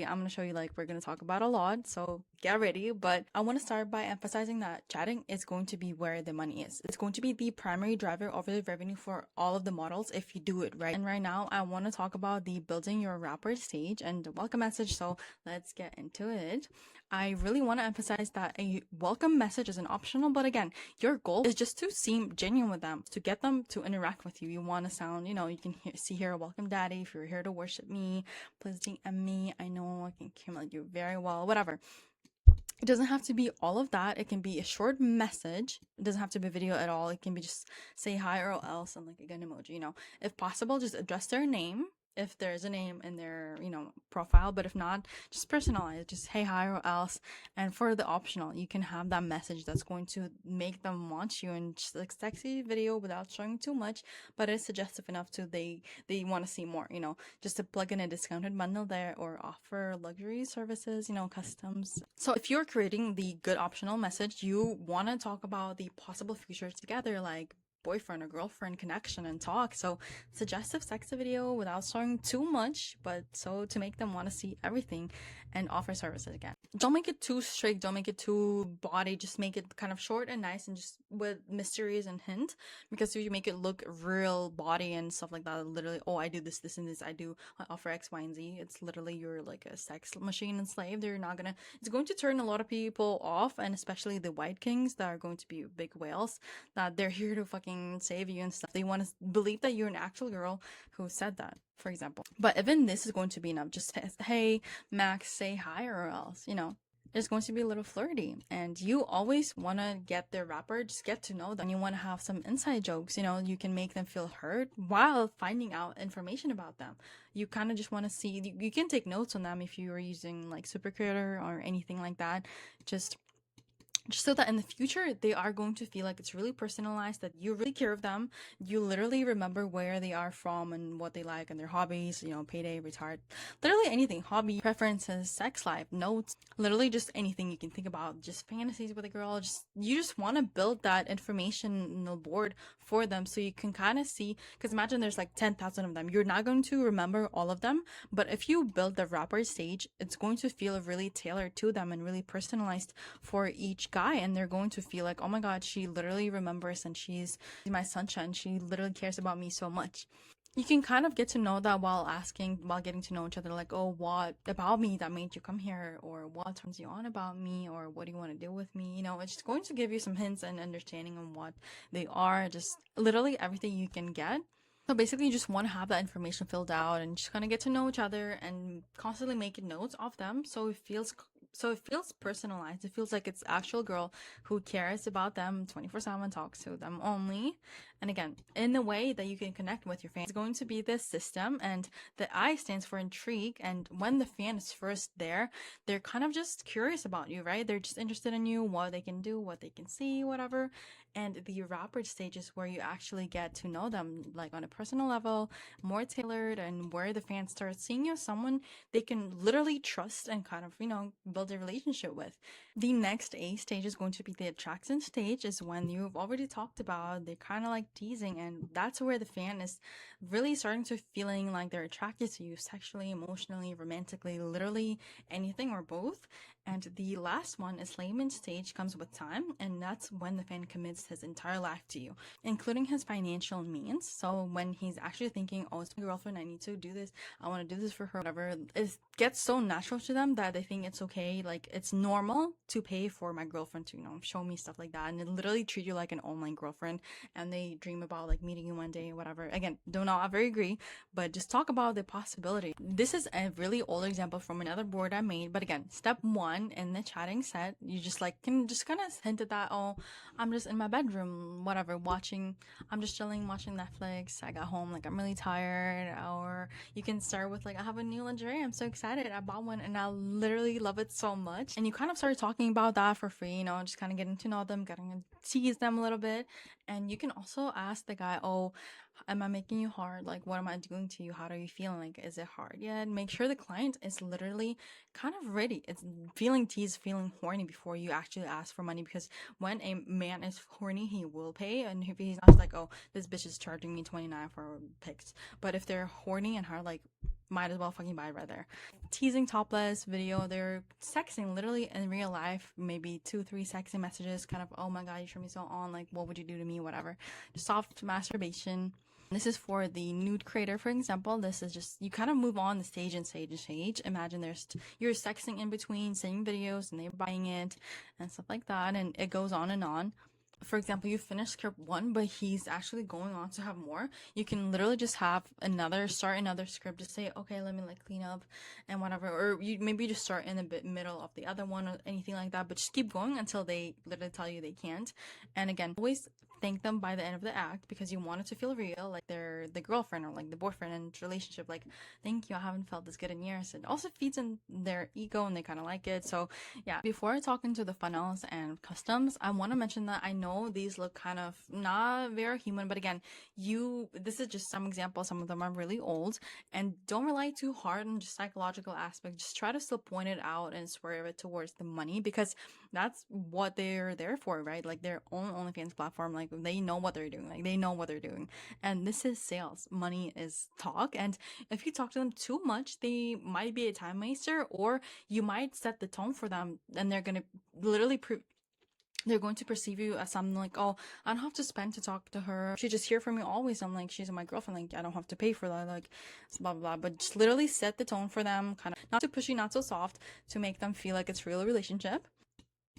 today I'm going to show you, like, we're going to talk about a lot, so get ready. But I want to start by emphasizing that chatting is going to be where the money is. It's going to be the primary driver of the revenue for all of the models if you do it right. And right now I want to talk about the building your rapper stage and the welcome message, so let's get into it. I really want to emphasize that a welcome message is an optional, but again, your goal is just to seem genuine with them, to get them to interact with you. You want to sound, you can see here, welcome daddy, if you're here to worship me, please DM me. I know I can communicate you very well, whatever. It doesn't have to be all of that. It can be a short message. It doesn't have to be video at all. It can be just say hi or else and like a gun emoji. If possible, just address their name if there's a name in their profile, but if not, just personalize, just hey hi or else. And for the optional, you can have that message that's going to make them want you in just like sexy video without showing too much, but it's suggestive enough to they want to see more, just to plug in a discounted bundle there or offer luxury services, customs. So if you're creating the good optional message, you want to talk about the possible futures together, like boyfriend or girlfriend connection and talk. So suggestive sex video without showing too much, but so to make them want to see everything and offer services again. Don't make it too strict, don't make it too body, just make it kind of short and nice and just with mysteries and hint, because if you make it look real body and stuff like that, literally, oh, I do this, this, and this, I offer X, Y, and Z, it's literally you're like a sex machine and slave. It's going to turn a lot of people off, and especially the white kings that are going to be big whales, that they're here to fucking save you and stuff. They want to believe that you're an actual girl who said that, for example. But even this is going to be enough. Just, hey, Max, say hi or else, it's going to be a little flirty. And you always want to get their rapper, just get to know them. You want to have some inside jokes, you can make them feel hurt while finding out information about them. You kind of just want to see, you can take notes on them if you are using like Super Creator or anything like that. Just so that in the future they are going to feel like it's really personalized, that you really care of them, you literally remember where they are from and what they like and their hobbies, payday, retired, literally anything, hobby, preferences, sex life, notes, literally just anything you can think about, just fantasies with a girl. You just want to build that information board for them so you can kind of see, because imagine there's like 10,000 of them, you're not going to remember all of them, but if you build the rapper stage, it's going to feel really tailored to them and really personalized for each guy, and they're going to feel like, oh my god, she literally remembers and she's my sunshine, she literally cares about me so much. You can kind of get to know that while getting to know each other, like, oh, what about me that made you come here, or what turns you on about me, or what do you want to do with me. It's just going to give you some hints and understanding on what they are, just literally everything you can get. So basically, you just want to have that information filled out and just kind of get to know each other and constantly making notes of them, so it feels personalized. It feels like it's actual girl who cares about them 24/7, talks to them only, and again, in a way that you can connect with your fans. It's going to be this system, and the I stands for intrigue. And when the fan is first there, they're kind of just curious about you, right? They're just interested in you, what they can do, what they can see, whatever. And the rapid stage is where you actually get to know them, like on a personal level, more tailored, and where the fans start seeing you as someone they can literally trust and kind of, build a relationship with. The next A stage is going to be the attraction stage, is when you've already talked about, they're kind of like teasing, and that's where the fan is really starting to feeling like they're attracted to you sexually, emotionally, romantically, literally anything or both. And the last one is layman stage, comes with time, and that's when the fan commits his entire life to you, including his financial means. So when he's actually thinking, oh, it's my girlfriend, I need to do this, I want to do this for her, whatever, it gets so natural to them that they think it's okay, like it's normal to pay for my girlfriend to, show me stuff like that, and they literally treat you like an online girlfriend, and they dream about like meeting you one day, whatever. Again, do not ever agree, but just talk about the possibility. This is a really old example from another board I made, but again, step one in the chatting set, you just like can just kind of hint at that, oh, I'm just in my bedroom, whatever, I'm just chilling, watching Netflix, I got home, like I'm really tired. Or you can start with like, I have a new lingerie, I'm so excited, I bought one and I literally love it so much. And you kind of start talking about that for free, just kind of getting to know them, getting to tease them a little bit. And you can also ask the guy, oh, am I making you hard? Like, what am I doing to you? How are you feeling? Like, is it hard yet? Make sure the client is literally kind of ready. It's feeling teased, feeling horny before you actually ask for money, because when a man is horny, he will pay. And if he's not like, oh, this bitch is charging me $29 for pics. But if they're horny and hard, like, might as well fucking buy it right there. Teasing topless video, they're sexting literally in real life, maybe 2-3 sexy messages, kind of, oh my god, you turn me so on, like what would you do to me, whatever. Soft masturbation. This is for the nude creator, for example. This is just, you kind of move on the stage and stage and stage. Imagine you're sexting in between, sending videos, and they're buying it and stuff like that, and it goes on and on. For example, you finish script 1, but he's actually going on to have more. You can literally just start another script, just say, okay, let me like clean up and whatever, or you maybe just start in the middle of the other one or anything like that, but just keep going until they literally tell you they can't. And again, always thank them by the end of the act, because you want it to feel real, like they're the girlfriend or like the boyfriend in relationship, like, thank you, I haven't felt this good in years. It also feeds in their ego and they kind of like it. So yeah, before I talk into the funnels and customs, I want to mention that I know these look kind of not very human, but again, this is just some examples. Some of them are really old, and don't rely too hard on just psychological aspect. Just try to still point it out and swerve it towards the money, because that's what they're there for, right? Like their own OnlyFans platform, like they know what they're doing, and this is sales. Money is talk, and if you talk to them too much, they might be a time waster, or you might set the tone for them, and they're gonna literally they're going to perceive you as something like, oh, I don't have to spend to talk to her. She just here for me always. I'm like, she's my girlfriend. Like, I don't have to pay for that. Like, blah, blah, blah. But just literally set the tone for them. Kind of not too pushy, not so soft, to make them feel like it's a real relationship.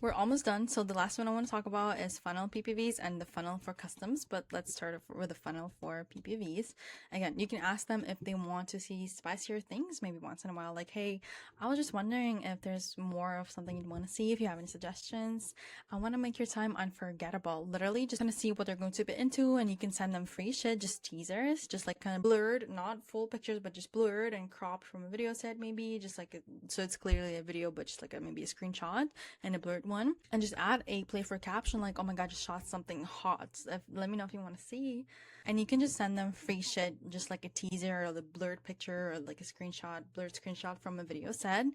We're almost done. So the last one I want to talk about is funnel PPVs and the funnel for customs. But let's start with the funnel for PPVs. Again, you can ask them if they want to see spicier things maybe once in a while. Like, hey, I was just wondering if there's more of something you'd want to see. If you have any suggestions, I want to make your time unforgettable. Literally just going to see what they're going to be into, and you can send them free shit, just teasers, just like kind of blurred, not full pictures, but just blurred and cropped from a video set, maybe just like so it's clearly a video, but just like maybe a screenshot and a blurred one, and just add a playful caption like, oh my god, just shot something hot, let me know if you want to see. And you can just send them free shit, just like a teaser or the blurred picture or like a blurred screenshot from a video set,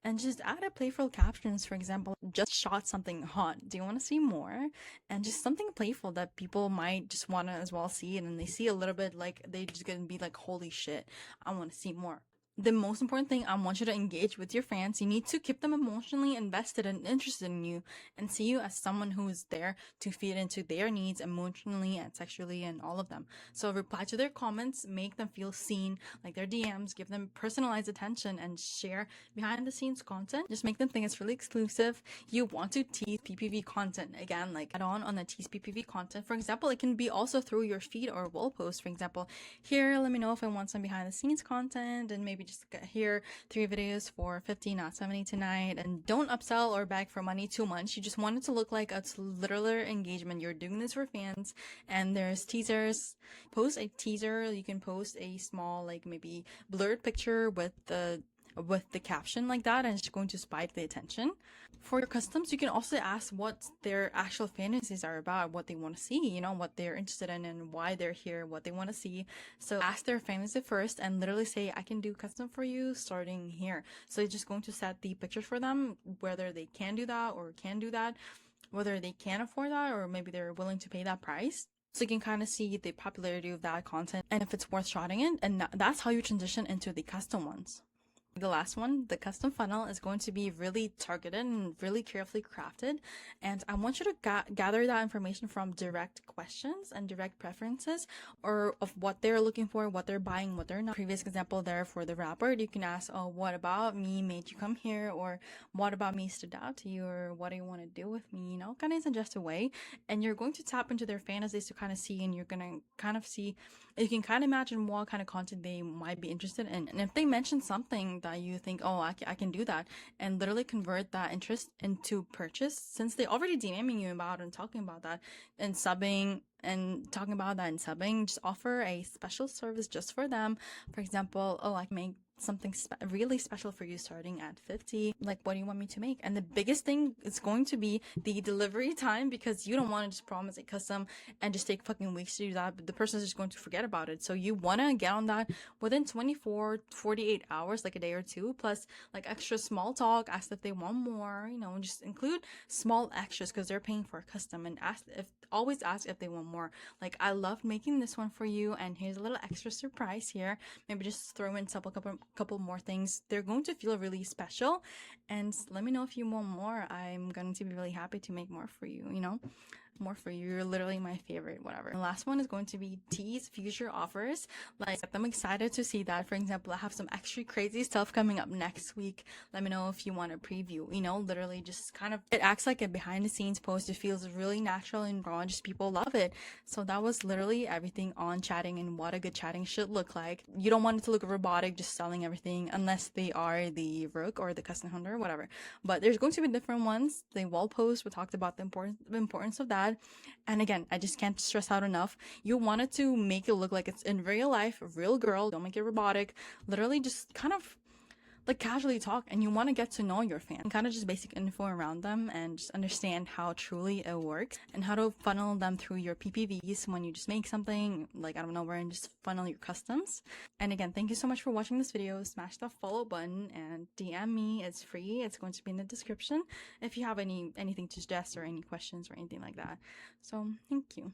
and just add a playful captions. For example, just shot something hot, do you want to see more? And just something playful that people might just want to as well see, and then they see a little bit, like they just gonna be like, holy shit, I want to see more. The most important thing, I want you to engage with your fans. You need to keep them emotionally invested and interested in you, and see you as someone who is there to feed into their needs emotionally and sexually and all of them. So reply to their comments, make them feel seen, like their DMs, give them personalized attention, and share behind the scenes content. Just make them think it's really exclusive. You want to tease PPV content. Again, like add on the tease PPV content. For example, it can be also through your feed or wall post. For example, here, let me know if I want some behind the scenes content, and maybe just here 3 videos for 50, not 70 tonight. And don't upsell or beg for money too much. You just want it to look like it's literal engagement. You're doing this for fans. And there's teasers. Post a teaser. You can post a small, like maybe blurred picture with the caption like that, and it's going to spike the attention. For your customs, you can also ask what their actual fantasies are about, what they want to see, you know, what they're interested in and why they're here, what they want to see. So ask their fantasy first and literally say, I can do custom for you starting here. So you're just going to set the pictures for them, whether they can do that or can do that, whether they can afford that, or maybe they're willing to pay that price. So you can kind of see the popularity of that content and if it's worth shotting it. And that's how you transition into the custom ones. The last one, the custom funnel, is going to be really targeted and really carefully crafted. And I want you to gather that information from direct questions and direct preferences, or of what they're looking for, what they're buying, what they're not. Previous example there for the rapper, you can ask, oh, what about me made you come here? Or what about me stood out to you? Or what do you want to do with me? You know, kind of suggest a way. And you're going to tap into their fantasies to kind of see, and you're going to kind of see, you can kind of imagine what kind of content they might be interested in. And if they mention something that you think, oh, I can do that, and literally convert that interest into purchase, since they already DMing you about and talking about that and subbing and talking about that and subbing, just offer a special service just for them. For example, oh, I can make something really special for you starting at 50. Like, what do you want me to make? And the biggest thing is going to be the delivery time, because you don't want to just promise a custom and just take fucking weeks to do that, but the person is just going to forget about it. So you want to get on that within 24 48 hours, like a day or two, plus like extra small talk, ask if they want more, you know, just include small extras because they're paying for a custom, and always ask if they want more. Like, I loved making this one for you, and here's a little extra surprise here. Maybe just throw in a couple couple more things, they're going to feel really special. And let me know if you want more. I'm going to be really happy to make more for you, you know? More for you. You're literally my favorite, whatever. The last one is going to be T's future offers. Like, I'm excited to see that. For example, I have some extra crazy stuff coming up next week. Let me know if you want a preview. You know, literally just kind of, it acts like a behind the scenes post. It feels really natural and raw, and just people love it. So that was literally everything on chatting and what a good chatting should look like. You don't want it to look robotic, just selling everything, unless they are the Rook or the custom hunter, whatever. But there's going to be different ones. The wall post, we talked about the importance of that. And again, I just can't stress out enough. You wanted to make it look like it's in real life, a real girl. Don't make it robotic. Literally just kind of like casually talk, and you want to get to know your fan, kind of just basic info around them, and just understand how truly it works and how to funnel them through your PPVs when you just make something like out of nowhere and just funnel your customs. And again, thank you so much for watching this video. Smash the follow button and DM me. It's free. It's going to be in the description if you have anything to suggest or any questions or anything like that. So thank you.